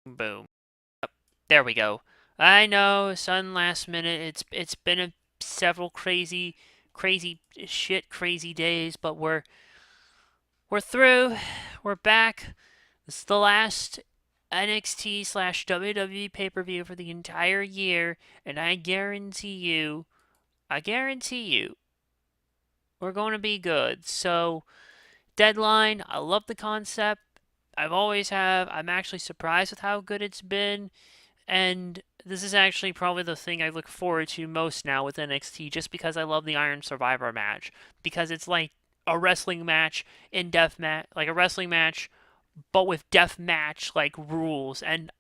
Boom. Yep. There we go. I know, son. Last minute. It's been several crazy days, but we're through. We're back. This is the last NXT slash WWE pay per view for the entire year, and I guarantee you, we're going to be good. So, Deadline. I love the concept. I've always have. I'm actually surprised with how good it's been. And this is actually probably the thing I look forward to most now with NXT, just because I love the Iron Survivor match. Because it's like a wrestling match in death match, like a wrestling match, but with death match like rules. And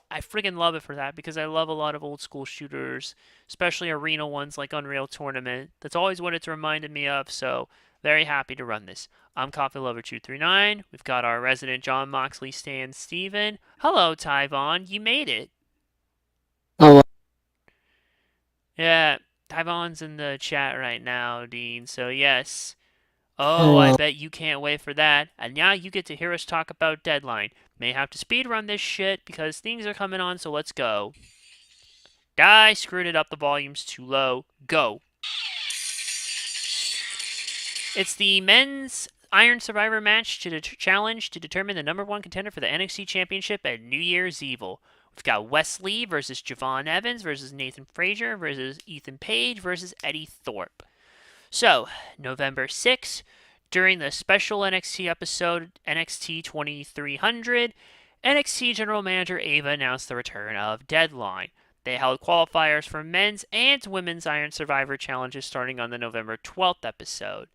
I freaking love it for that because I love a lot of old school shooters, especially arena ones like Unreal Tournament. That's always what it's reminded me of. So very happy to run this. I'm Coffee Lover 239. We've got our resident John Moxley Stan Steven. Hello, Tyvon. You made it. Oh, Yeah, Tyvon's in the chat right now, Dean. So, yes. Oh, I well, bet you can't wait for that. And now you get to hear us talk about Deadline. May have to speed run this shit because things are coming on, so let's go. I screwed it up. The volume's too low. Go. It's the men's Iron Survivor match to challenge to determine the number one contender for the NXT Championship at New Year's Evil. We've got Wes Lee versus Javon Evans versus Nathan Frazier versus Ethan Page versus Eddie Thorpe. So, November 6th, during the special NXT episode NXT 2300, NXT General Manager Ava announced the return of Deadline. They held qualifiers for men's and women's Iron Survivor challenges starting on the November 12th episode.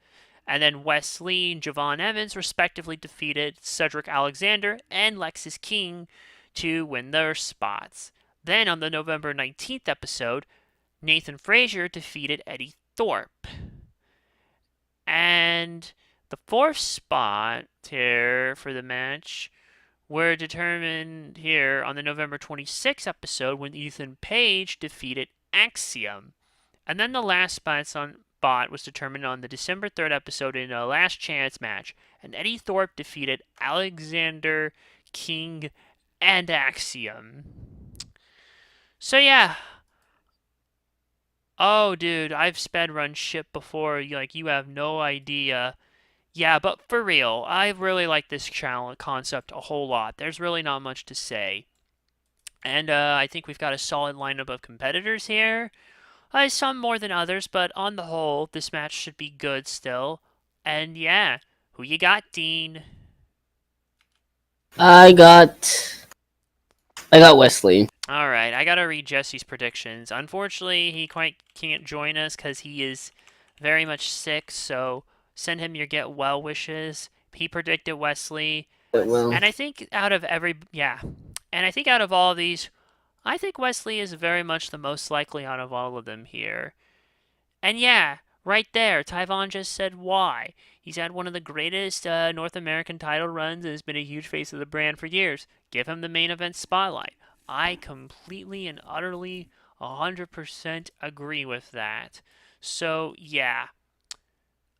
And then Wes Lee and Javon Evans respectively defeated Cedric Alexander and Lexis King to win their spots. Then on the November 19th episode, Nathan Frazier defeated Eddie Thorpe. And the fourth spot here for the match were determined here on the November 26th episode when Ethan Page defeated Axiom. And then the last spot was determined on the December 3rd episode in a last chance match. And Eddie Thorpe defeated Alexander King and Axiom. So yeah. Oh, dude, I've sped run shit before. Like, you have no idea. Yeah, but for real, I really like this challenge concept a whole lot. There's really not much to say. And I think we've got a solid lineup of competitors here. Some more than others, but on the whole, this match should be good still. And yeah, who you got, Dean? I got I got Wesley. Alright, I gotta read Jesse's predictions. Unfortunately, he quite can't join us because he is very much sick, so send him your get well wishes. He predicted Wesley. Well, And I think out of and I think out of all of these, I think Wesley is very much the most likely out of all of them here. And yeah, right there, Tyvon just said why. He's had one of the greatest North American title runs and has been a huge face of the brand for years. Give him the main event spotlight. I completely and utterly 100% agree with that. So, yeah.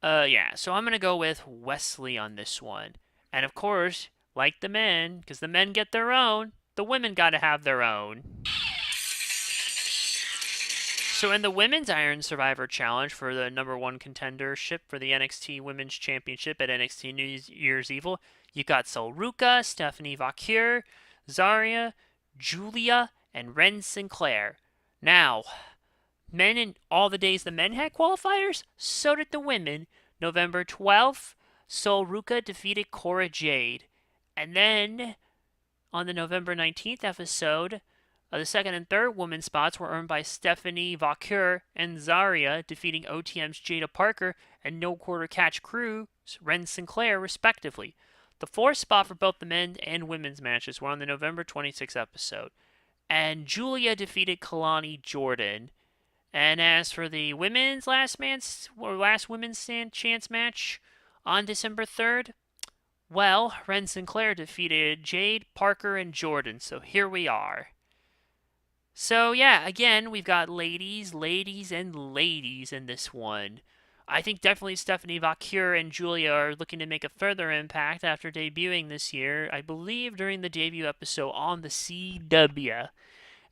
So I'm going to go with Wesley on this one. And of course, like the men, because the men get their own, the women got to have their own. So in the Women's Iron Survivor Challenge for the number one contendership for the NXT Women's Championship at NXT New Year's Evil, you got Solruka, Stephanie Vacure, Zarya, Julia, and Ren Sinclair. Now, men in all the days the men had qualifiers, so did the women. November 12th, Solruka defeated Cora Jade. And then on the November 19th episode, the second and third women's spots were earned by Stephanie Vacure and Zarya, defeating OTM's Jada Parker and No Quarter Catch Crew's Ren Sinclair, respectively. The fourth spot for both the men's and women's matches were on the November 26th episode. And Julia defeated Kalani Jordan. And as for the women's last women's chance match on December 3rd, well, Ren Sinclair defeated Jade, Parker, and Jordan. So here we are. So yeah, again, we've got ladies, and ladies in this one. I think definitely Stephanie Vacure and Julia are looking to make a further impact after debuting this year, I believe during the debut episode on the CW.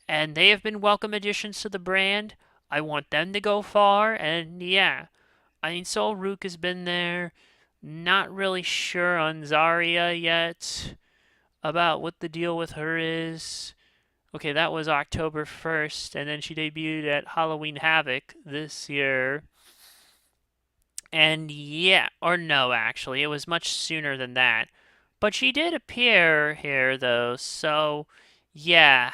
And they have been welcome additions to the brand. I want them to go far, and yeah, I mean, Sol Rook has been there. Not really sure on Zarya yet about what the deal with her is. Okay, that was October 1st, and then she debuted at Halloween Havoc this year. And yeah, or no, actually, it was much sooner than that. But she did appear here, though, so yeah.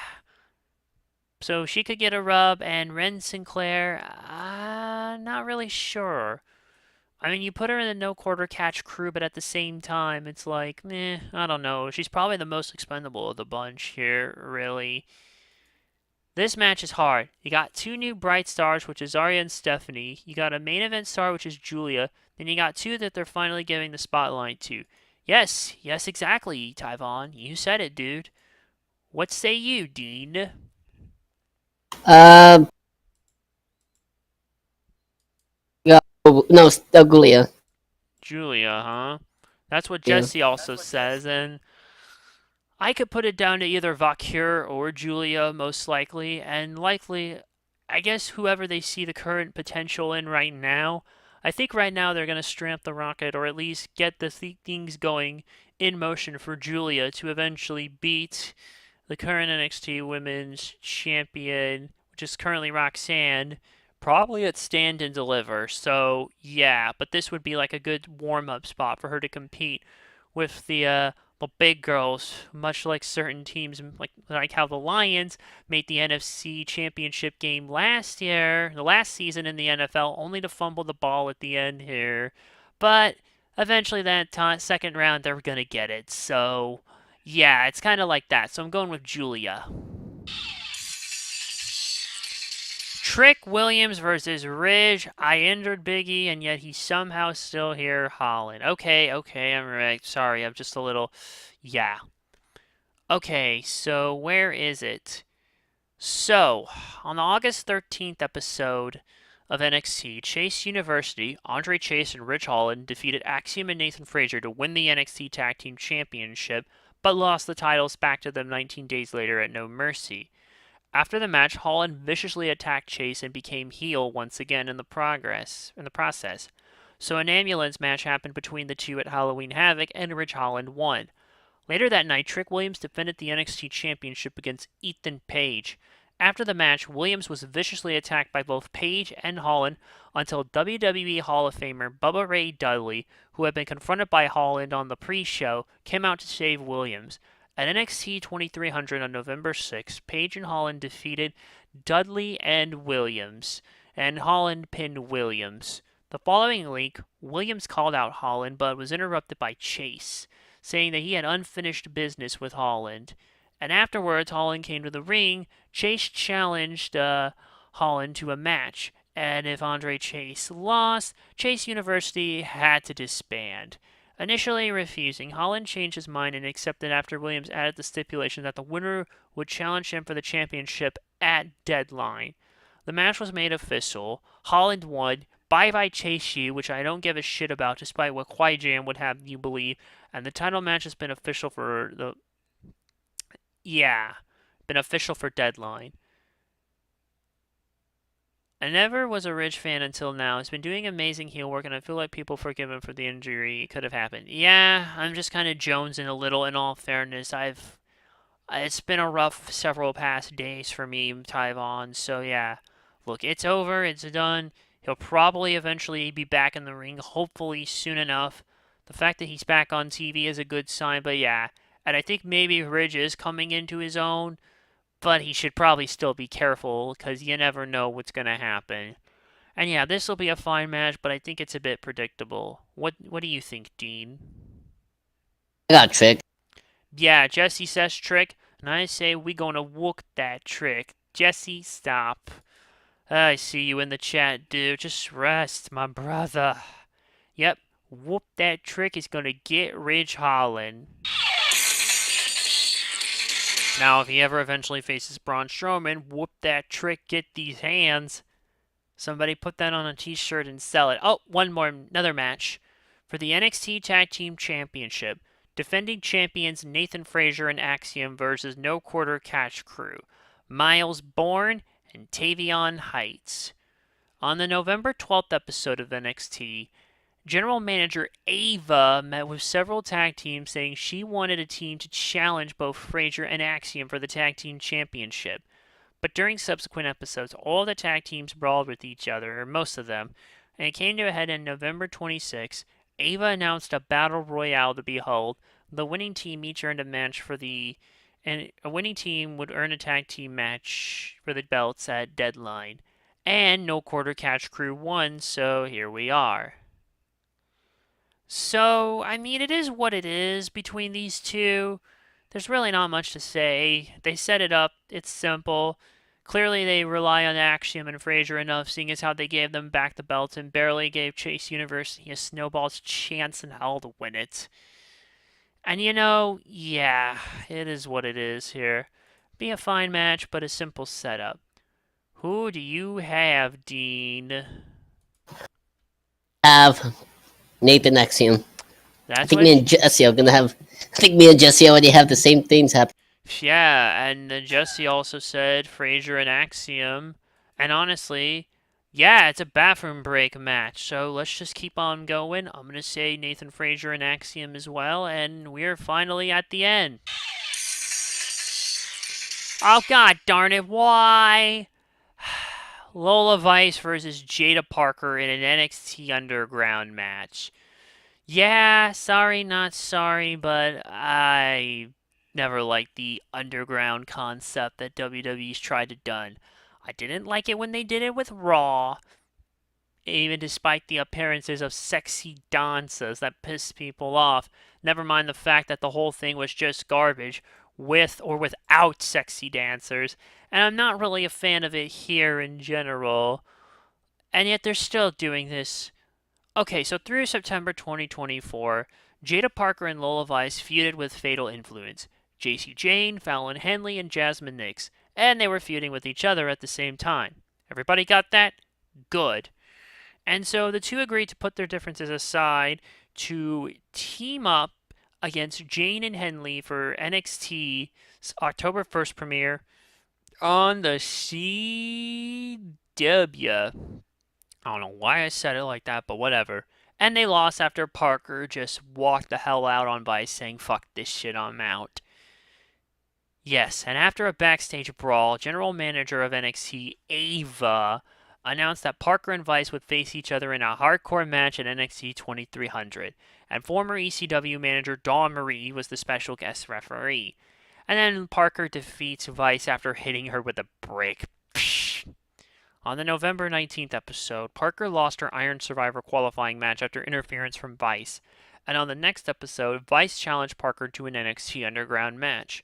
So she could get a rub, and Ren Sinclair, not really sure. I mean, you put her in the no quarter catch crew, but at the same time, it's like, I don't know. She's probably the most expendable of the bunch here, really. This match is hard. You got two new bright stars, which is Arya and Stephanie. You got a main event star, which is Julia. Then you got two that they're finally giving the spotlight to. Yes, yes, exactly, Tyvon. You said it, dude. What say you, Dean? Uh, yeah, no, Gulia. Julia, huh? That's what Yeah. Jesse also says, and I could put it down to either Vakir or Julia, most likely, and likely, I guess whoever they see the current potential in right now. I think right now they're going to stramp the rocket, or at least get the things going in motion for Julia to eventually beat the current NXT Women's Champion, which is currently Roxanne, probably at Stand and Deliver. So, yeah, but this would be like a good warm up spot for her to compete with the big girls, much like certain teams, like how the Lions made the NFC Championship game last year, the last season in the NFL, only to fumble the ball at the end here. But eventually, that second round, they're gonna get it. So, yeah, it's kind of like that. So I'm going with Julia. Trick Williams versus Ridge. I injured Biggie, and yet he's somehow still here. Holland. Okay, okay, I'm right. Sorry, I'm just a little. Yeah. Okay, so where is it? So, on the August 13th episode of NXT, Chase University, Andre Chase and Rich Holland defeated Axiom and Nathan Frazier to win the NXT Tag Team Championship, but lost the titles back to them 19 days later at No Mercy. After the match, Holland viciously attacked Chase and became heel once again in the process. So an ambulance match happened between the two at Halloween Havoc, and Rich Holland won. Later that night, Trick Williams defended the NXT Championship against Ethan Page. After the match, Williams was viciously attacked by both Page and Holland until WWE Hall of Famer Bubba Ray Dudley, who had been confronted by Holland on the pre-show, came out to save Williams. At NXT 2300 on November 6th, Page and Holland defeated Dudley and Williams, and Holland pinned Williams. The following week, Williams called out Holland but was interrupted by Chase, saying that he had unfinished business with Holland. And afterwards, Holland came to the ring. Chase challenged Holland to a match, and if Andre Chase lost, Chase University had to disband. Initially refusing, Holland changed his mind and accepted after Williams added the stipulation that the winner would challenge him for the championship at Deadline. The match was made official. Holland won. Bye Chase U, which I don't give a shit about, despite what Kwai Jam would have you believe. And the title match has been official for the. Yeah, been official for Deadline. I never was a Ridge fan until now. He's been doing amazing heel work, and I feel like people forgive him for the injury it could have happened. Yeah, I'm just kind of jonesing a little. In all fairness, it's been a rough several past days for me, Tyvon. So yeah, look, it's over. It's done. He'll probably eventually be back in the ring, hopefully soon enough. The fact that he's back on TV is a good sign, but yeah. And I think maybe Ridge is coming into his own, but he should probably still be careful because you never know what's going to happen. And yeah, this will be a fine match, but I think it's a bit predictable. What do you think, Dean? I got Trick. Yeah, Jesse says trick, and I say we gonna whoop that trick. Jesse, stop. I see you in the chat, dude. Just rest, my brother. Yep, whoop that trick is gonna get Ridge Holland. Now, if he ever eventually faces Braun Strowman, whoop that trick, get these hands. Somebody put that on a t-shirt and sell it. Oh, another match. For the NXT Tag Team Championship, defending champions Nathan Frazier and Axiom versus No Quarter Catch Crew, Miles Bourne and Tavion Heights. On the November 12th episode of NXT, General Manager Ava met with several tag teams saying she wanted a team to challenge both Frazier and Axiom for the Tag Team Championship. But during subsequent episodes, all the tag teams brawled with each other, or most of them, and it came to a head on November 26. Ava announced a battle royale to be held. The winning team each earned a match for the, and a winning team would earn a tag team match for the belts at Deadline. And No Quarter Catch Crew won, so here we are. So, I mean, it is what it is between these two. There's really not much to say. They set it up, it's simple. Clearly, they rely on Axiom and Frazier enough, seeing as how they gave them back the belt and barely gave Chase University a snowball's chance in hell to win it. And yeah, it is what it is here. Be a fine match, but a simple setup. Who do you have, Dean? Have Nathan Axiom. I That's think what. me and Jesse are gonna have. I think me and Jesse already have the same things happen. Yeah, and Jesse also said Frazier and Axiom. And honestly, yeah, it's a bathroom break match. So let's just keep on going. I'm going to say Nathan Frazier and Axiom as well. And we're finally at the end. Oh, god darn it. Why? Lola Vice versus Jada Parker in an NXT Underground match. Yeah, sorry, not sorry, but I never liked the underground concept that WWE's tried to done. I didn't like it when they did it with Raw, even despite the appearances of sexy dancers that pissed people off. Never mind the fact that the whole thing was just garbage, with or without sexy dancers, and I'm not really a fan of it here in general. And yet they're still doing this. Okay, so through September 2024, Jada Parker and Lola Vice feuded with Fatal Influence, JC Jane, Fallon Henley, and Jasmine Nix, and they were feuding with each other at the same time. Everybody got that? Good. And so the two agreed to put their differences aside to team up against Jane and Henley for NXT's October 1st premiere on the CW. I don't know why I said it like that, but whatever. And they lost after Parker just walked the hell out on Vice saying, fuck this shit, I'm out. Yes, and after a backstage brawl, General Manager of NXT, Ava, announced that Parker and Vice would face each other in a hardcore match at NXT 2300, and former ECW manager Dawn Marie was the special guest referee. And then Parker defeats Vice after hitting her with a brick. Psh. On the November 19th episode, Parker lost her Iron Survivor qualifying match after interference from Vice, and on the next episode, Vice challenged Parker to an NXT Underground match.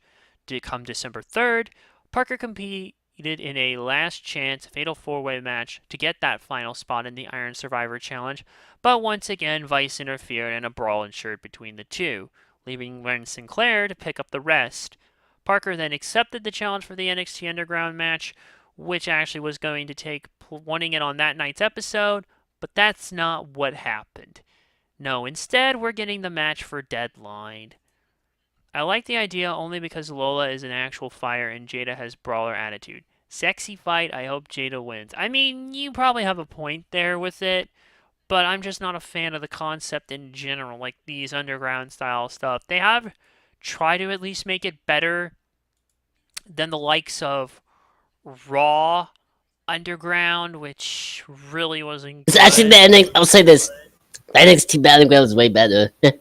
Come December 3rd, Parker competed in a last chance fatal four-way match to get that final spot in the Iron Survivor Challenge, but once again, Vice interfered and a brawl ensued between the two, leaving Ren Sinclair to pick up the rest. Parker then accepted the challenge for the NXT Underground match, which actually was going to take wanting it on that night's episode, but that's not what happened. No, instead, we're getting the match for Deadline. I like the idea only because Lola is an actual fighter and Jada has brawler attitude. Sexy fight, I hope Jada wins. I mean, you probably have a point there with it, but I'm just not a fan of the concept in general, like these underground style stuff. They have tried to at least make it better than the likes of Raw Underground, which really wasn't It's actually good. the NXT. I'll say this: the NXT Battleground is way better. Same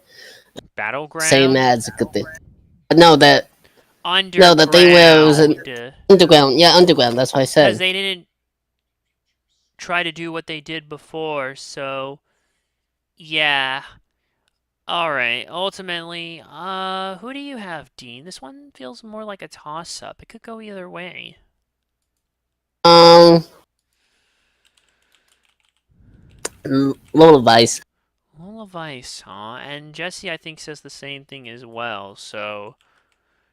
Battleground? as a good thing. But no, the thing where it was an Underground. underground. Yeah, underground. That's what I Because said. they didn't try to do what they did before, so yeah. Alright, ultimately, who do you have, Dean? This one feels more like a toss-up. It could go either way. Um, Lola Vice. Lola Vice, huh? And Jesse, I think, says the same thing as well, so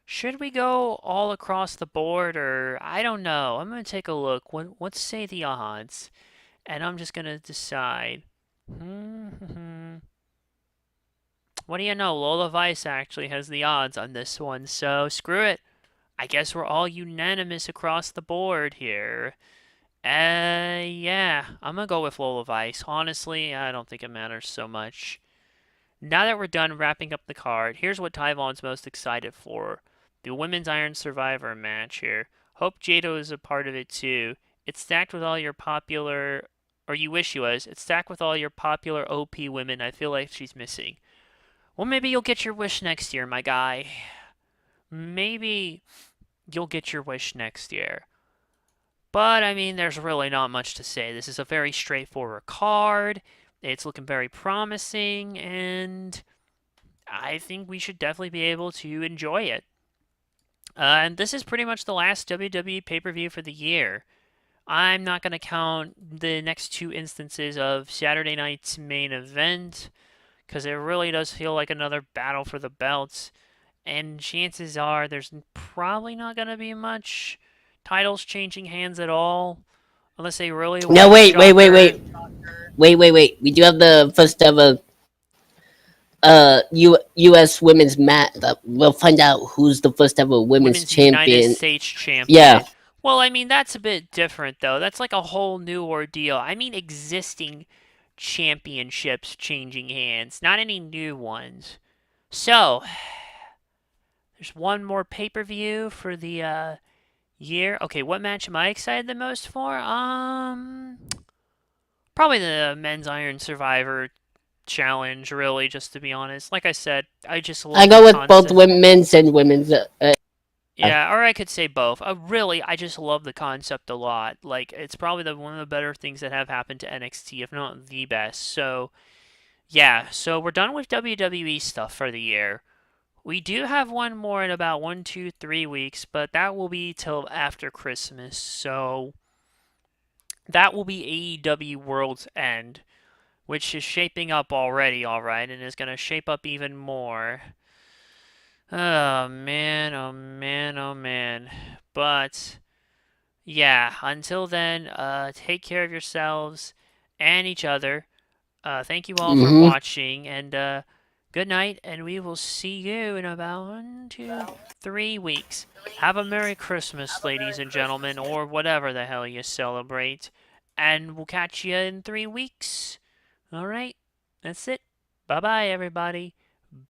should we go all across the board, or I don't know. I'm gonna take a look. Let's say the odds. and I'm just gonna decide. What do you know? Lola Vice actually has the odds on this one, so screw it. I guess we're all unanimous across the board here. Yeah, I'm gonna go with Lola Vice. Honestly, I don't think it matters so much. Now that we're done wrapping up the card, here's what Tyvon's most excited for. The Women's Iron Survivor match here. Hope Jado is a part of it too. It's stacked with all your popular, or you wish she was. It's stacked with all your popular OP women I feel like she's missing. Well, maybe you'll get your wish next year, my guy. Maybe you'll get your wish next year. But, I mean, there's really not much to say. This is a very straightforward card. It's looking very promising, and I think we should definitely be able to enjoy it. And this is pretty much the last WWE pay-per-view for the year. I'm not going to count the next two instances of Saturday night's main event, because it really does feel like another battle for the belts. And chances are there's probably not going to be much titles changing hands at all, unless they really No, want wait, wait, wait, Shocker. wait, wait. We do have the first ever U.S. women's match. We'll find out who's the first ever women's Women's United champion. States Yeah. champion. Well, I mean, that's a bit different, though. That's like a whole new ordeal. I mean, existing championships changing hands, not any new ones. So, there's one more pay per view for the year. Okay, what match am I excited the most for? Probably the Men's Iron Survivor Challenge, really, just to be honest. Like I said, I just I love the go with both concept. men's and women's. Yeah, or I could say both. Really, I just love the concept a lot. Like, it's probably one of the better things that have happened to NXT, if not the best. So, yeah, so we're done with WWE stuff for the year. We do have one more in about 1, 2, 3 weeks, but that will be till after Christmas. So, that will be AEW World's End, which is shaping up already, alright, and is going to shape up even more. Oh man, oh man, oh man. But yeah, until then, take care of yourselves and each other. Thank you all for Mm-hmm. watching, and good night, and we will see you in about 1, 2, 3 weeks. Have a Merry Christmas, ladies and gentlemen, or whatever the hell you celebrate. And we'll catch you in 3 weeks. Alright, that's it. Bye bye, everybody.